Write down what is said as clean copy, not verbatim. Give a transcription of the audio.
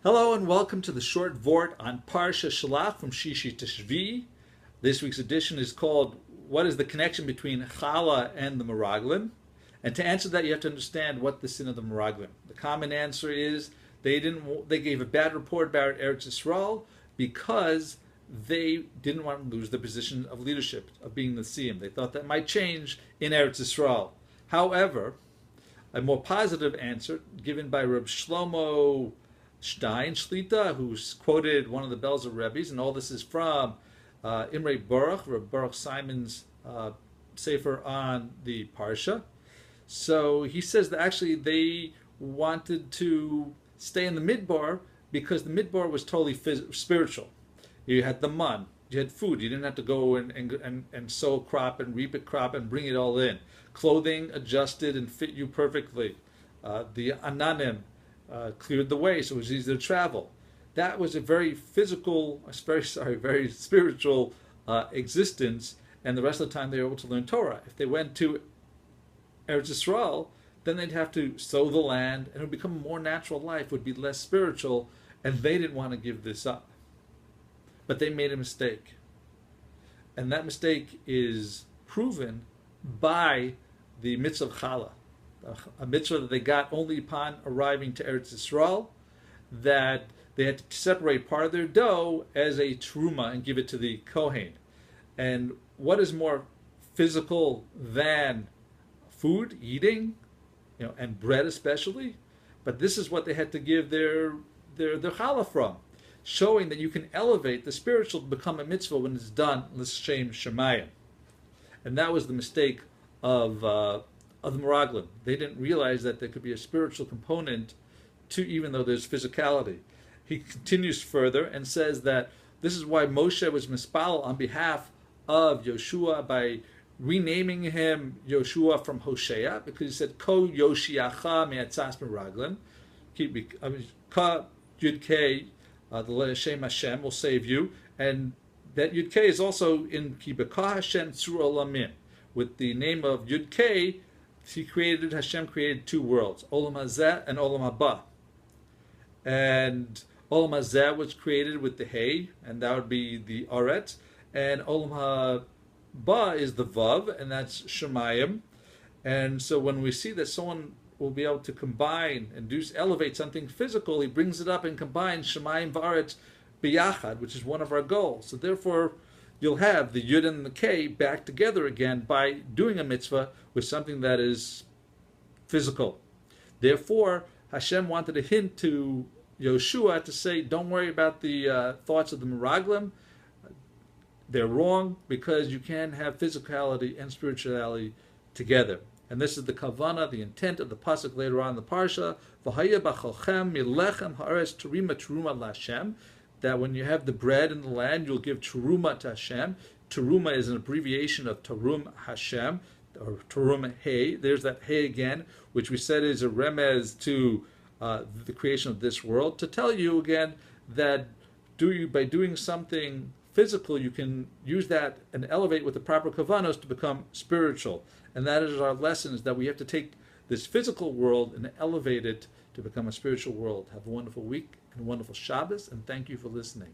Hello and welcome to the short Vort on Parsha Shlach from Shishi to Shvi. This week's edition is called "What is the connection between challah and the Mraglim?" And to answer that, you have to understand what the sin of the Mraglim. The common answer is they gave a bad report about Eretz Yisrael because they didn't want to lose the position of leadership, of being the Siyum. They thought that might change in Eretz Yisrael. However, a more positive answer given by Reb Shlomo Stein Shlita, who's quoted one of the Belzer Rebbes, and all this is from Imre Baruch, Reb Baruch Simon's sefer on the Parsha. So he says that actually they wanted to stay in the Midbar because the Midbar was totally spiritual. You had the man, you had food, you didn't have to go and sow a crop and reap a crop and bring it all in. Clothing adjusted and fit you perfectly. The ananim cleared the way, so it was easy to travel. That was a very very spiritual existence, and the rest of the time they were able to learn Torah. If they went to Eretz Yisrael, then they'd have to sow the land, and it would become a more natural life, would be less spiritual, and they didn't want to give this up. But they made a mistake. And that mistake is proven by the mitzvah of challah, a mitzvah that they got only upon arriving to Eretz Yisrael, that they had to separate part of their dough as a teruma and give it to the Kohen. And what is more physical than food, eating, and bread especially? But this is what they had to give their challah from, showing that you can elevate the spiritual to become a mitzvah when it's done l'shem shemayim. And that was the mistake of the Mraglim. They didn't realize that there could be a spiritual component to, even though there's physicality. He continues further and says that this is why Moshe was mispal on behalf of Yoshua by renaming him Yoshua from Hosea, because he said Ko Yoshiacha me'atzas Mraglim, Ka Yud Kei, the Shem Hashem will save you, and that Yud Kei is also in Ki B'Ka Hashem Tzur Olamim. With the name of Yud Kei, Hashem created two worlds, Olam Hazeh and Olam Haba. And Olam Hazeh was created with the Hey, and that would be the Aret, and Olam Haba is the Vav, and that's Shemayim. And so when we see that someone will be able to combine and elevate something physical, he brings it up and combines Shemayim v'Aretz b'yachad, which is one of our goals. So therefore, you'll have the Yud and the K back together again by doing a mitzvah with something that is physical. Therefore, Hashem wanted a hint to Yoshua to say, don't worry about the thoughts of the Mraglim. They're wrong, because you can have physicality and spirituality together. And this is the kavana, the intent of the pasuk later on in the parsha. V'haya b'cholchem milechem haaretz terima teruma l'Hashem. That when you have the bread in the land, you'll give teruma to Hashem. Teruma is an abbreviation of Terum Hashem, or Terum Hey. There's that Hey again, which we said is a remez to the creation of this world, to tell you again that by doing something physical, you can use that and elevate with the proper kavanos to become spiritual. And that is our lesson, is that we have to take this physical world and elevate it to become a spiritual world. Have a wonderful week and a wonderful Shabbos, and thank you for listening.